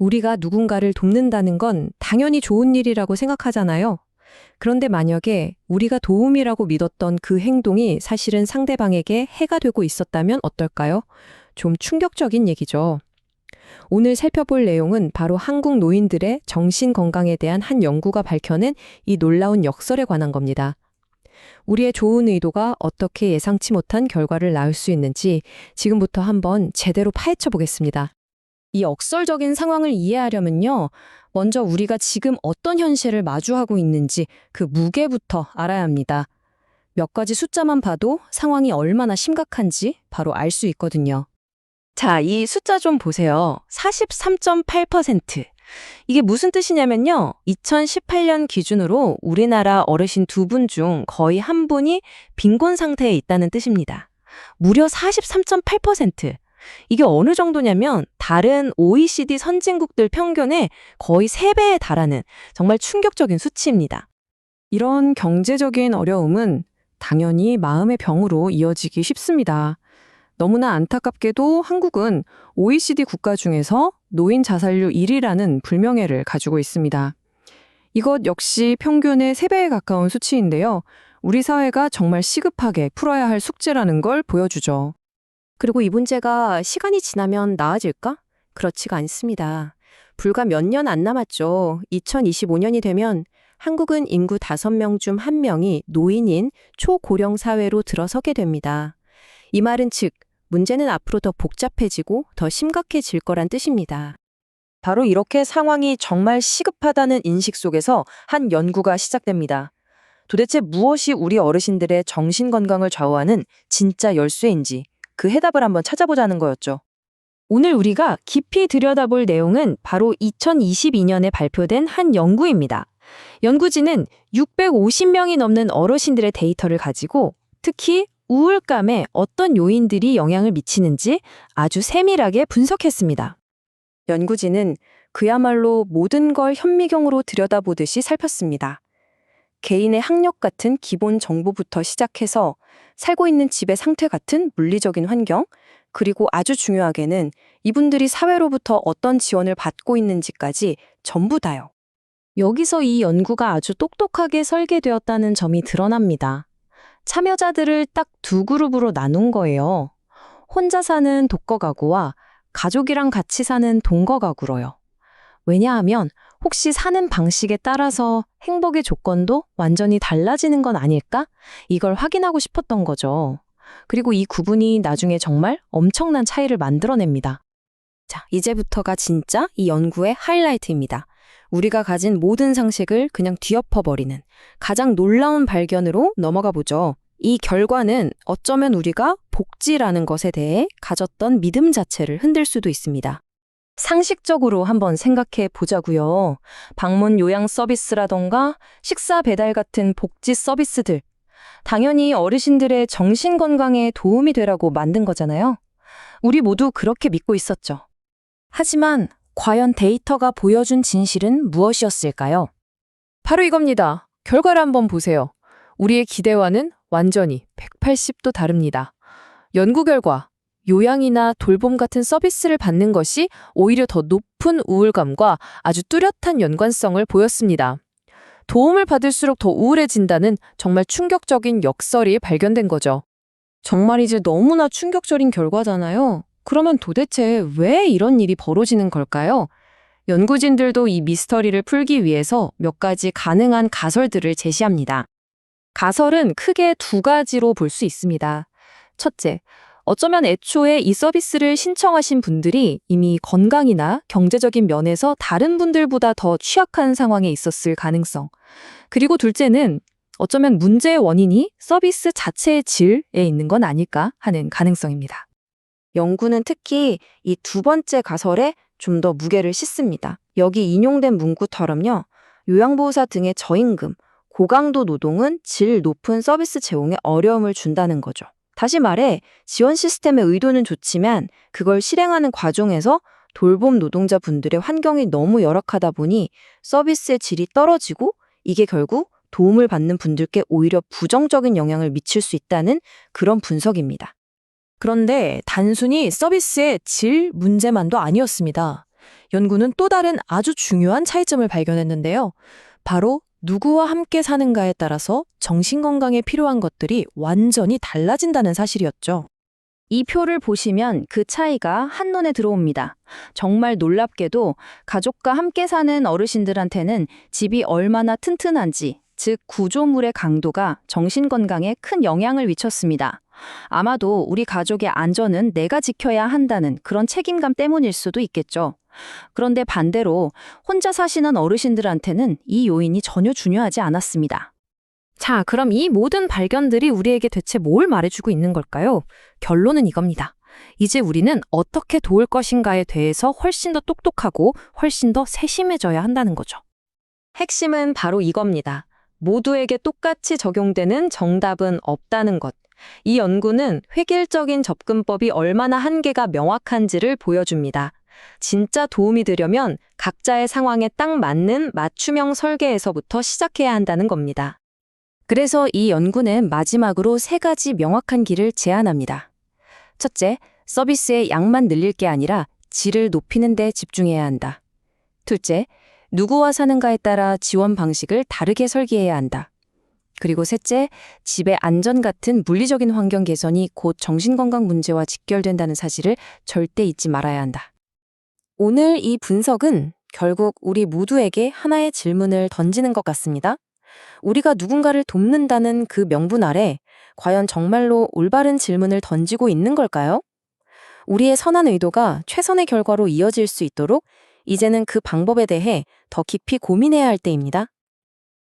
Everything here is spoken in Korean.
우리가 누군가를 돕는다는 건 당연히 좋은 일이라고 생각하잖아요. 그런데 만약에 우리가 도움이라고 믿었던 그 행동이 사실은 상대방에게 해가 되고 있었다면 어떨까요? 좀 충격적인 얘기죠. 오늘 살펴볼 내용은 바로 한국 노인들의 정신 건강에 대한 한 연구가 밝혀낸 이 놀라운 역설에 관한 겁니다. 우리의 좋은 의도가 어떻게 예상치 못한 결과를 낳을 수 있는지 지금부터 한번 제대로 파헤쳐 보겠습니다. 이 역설적인 상황을 이해하려면요, 먼저 우리가 지금 어떤 현실을 마주하고 있는지 그 무게부터 알아야 합니다. 몇 가지 숫자만 봐도 상황이 얼마나 심각한지 바로 알 수 있거든요. 자, 이 숫자 좀 보세요. 43.8%. 이게 무슨 뜻이냐면요. 2018년 기준으로 우리나라 어르신 2분 중 거의 한 분이 빈곤 상태에 있다는 뜻입니다. 무려 43.8%. 이게 어느 정도냐면 다른 OECD 선진국들 평균의 거의 3배에 달하는 정말 충격적인 수치입니다. 이런 경제적인 어려움은 당연히 마음의 병으로 이어지기 쉽습니다. 너무나 안타깝게도 한국은 OECD 국가 중에서 노인 자살률 1위라는 불명예를 가지고 있습니다. 이것 역시 평균의 3배에 가까운 수치인데요. 우리 사회가 정말 시급하게 풀어야 할 숙제라는 걸 보여주죠. 그리고 이 문제가 시간이 지나면 나아질까? 그렇지가 않습니다. 불과 몇 년 안 남았죠. 2025년이 되면 한국은 인구 5명 중 1명이 노인인 초고령 사회로 들어서게 됩니다. 이 말은 즉, 문제는 앞으로 더 복잡해지고 더 심각해질 거란 뜻입니다. 바로 이렇게 상황이 정말 시급하다는 인식 속에서 한 연구가 시작됩니다. 도대체 무엇이 우리 어르신들의 정신건강을 좌우하는 진짜 열쇠인지 그 해답을 한번 찾아보자는 거였죠. 오늘 우리가 깊이 들여다볼 내용은 바로 2022년에 발표된 한 연구입니다. 연구진은 650명이 넘는 어르신들의 데이터를 가지고 특히 우울감에 어떤 요인들이 영향을 미치는지 아주 세밀하게 분석했습니다. 연구진은 그야말로 모든 걸 현미경으로 들여다보듯이 살폈습니다. 개인의 학력 같은 기본 정보부터 시작해서 살고 있는 집의 상태 같은 물리적인 환경, 그리고 아주 중요하게는 이분들이 사회로부터 어떤 지원을 받고 있는지까지 전부 다요. 여기서 이 연구가 아주 똑똑하게 설계되었다는 점이 드러납니다. 참여자들을 딱 2그룹으로 나눈 거예요. 혼자 사는 독거가구와 가족이랑 같이 사는 동거가구로요. 왜냐하면 혹시 사는 방식에 따라서 행복의 조건도 완전히 달라지는 건 아닐까? 이걸 확인하고 싶었던 거죠. 그리고 이 구분이 나중에 정말 엄청난 차이를 만들어냅니다. 자, 이제부터가 진짜 이 연구의 하이라이트입니다. 우리가 가진 모든 상식을 그냥 뒤엎어버리는 가장 놀라운 발견으로 넘어가 보죠. 이 결과는 어쩌면 우리가 복지라는 것에 대해 가졌던 믿음 자체를 흔들 수도 있습니다. 상식적으로 한번 생각해 보자고요. 방문 요양 서비스라던가 식사 배달 같은 복지 서비스들. 당연히 어르신들의 정신 건강에 도움이 되라고 만든 거잖아요. 우리 모두 그렇게 믿고 있었죠. 하지만 과연 데이터가 보여준 진실은 무엇이었을까요? 바로 이겁니다. 결과를 한번 보세요. 우리의 기대와는 완전히 180도 다릅니다. 연구 결과, 요양이나 돌봄 같은 서비스를 받는 것이 오히려 더 높은 우울감과 아주 뚜렷한 연관성을 보였습니다. 도움을 받을수록 더 우울해진다는 정말 충격적인 역설이 발견된 거죠. 정말 이제 너무나 충격적인 결과잖아요. 그러면 도대체 왜 이런 일이 벌어지는 걸까요? 연구진들도 이 미스터리를 풀기 위해서 몇 가지 가능한 가설들을 제시합니다. 가설은 크게 2가지로 볼 수 있습니다. 첫째, 어쩌면 애초에 이 서비스를 신청하신 분들이 이미 건강이나 경제적인 면에서 다른 분들보다 더 취약한 상황에 있었을 가능성. 그리고 둘째는 어쩌면 문제의 원인이 서비스 자체의 질에 있는 건 아닐까 하는 가능성입니다. 연구는 특히 이 2번째 가설에 좀 더 무게를 싣습니다. 여기 인용된 문구처럼요. 요양보호사 등의 저임금, 고강도 노동은 질 높은 서비스 제공에 어려움을 준다는 거죠. 다시 말해 지원 시스템의 의도는 좋지만 그걸 실행하는 과정에서 돌봄 노동자분들의 환경이 너무 열악하다 보니 서비스의 질이 떨어지고 이게 결국 도움을 받는 분들께 오히려 부정적인 영향을 미칠 수 있다는 그런 분석입니다. 그런데 단순히 서비스의 질 문제만도 아니었습니다. 연구는 또 다른 아주 중요한 차이점을 발견했는데요. 바로 누구와 함께 사는가에 따라서 정신건강에 필요한 것들이 완전히 달라진다는 사실이었죠. 이 표를 보시면 그 차이가 한눈에 들어옵니다. 정말 놀랍게도 가족과 함께 사는 어르신들한테는 집이 얼마나 튼튼한지, 즉 구조물의 강도가 정신 건강에 큰 영향을 미쳤습니다. 아마도 우리 가족의 안전은 내가 지켜야 한다는 그런 책임감 때문일 수도 있겠죠. 그런데 반대로 혼자 사시는 어르신들한테는 이 요인이 전혀 중요하지 않았습니다. 자, 그럼 이 모든 발견들이 우리에게 대체 뭘 말해주고 있는 걸까요? 결론은 이겁니다. 이제 우리는 어떻게 도울 것인가에 대해서 훨씬 더 똑똑하고 훨씬 더 세심해져야 한다는 거죠. 핵심은 바로 이겁니다. 모두에게 똑같이 적용되는 정답은 없다는 것. 이 연구는 획일적인 접근법이 얼마나 한계가 명확한지를 보여줍니다. 진짜 도움이 되려면 각자의 상황에 딱 맞는 맞춤형 설계에서부터 시작해야 한다는 겁니다. 그래서 이 연구는 마지막으로 3가지 명확한 길을 제안합니다. 첫째, 서비스의 양만 늘릴 게 아니라 질을 높이는 데 집중해야 한다. 둘째, 누구와 사는가에 따라 지원 방식을 다르게 설계해야 한다. 그리고 셋째, 집의 안전 같은 물리적인 환경 개선이 곧 정신건강 문제와 직결된다는 사실을 절대 잊지 말아야 한다. 오늘 이 분석은 결국 우리 모두에게 하나의 질문을 던지는 것 같습니다. 우리가 누군가를 돕는다는 그 명분 아래 과연 정말로 올바른 질문을 던지고 있는 걸까요? 우리의 선한 의도가 최선의 결과로 이어질 수 있도록 이제는 그 방법에 대해 더 깊이 고민해야 할 때입니다.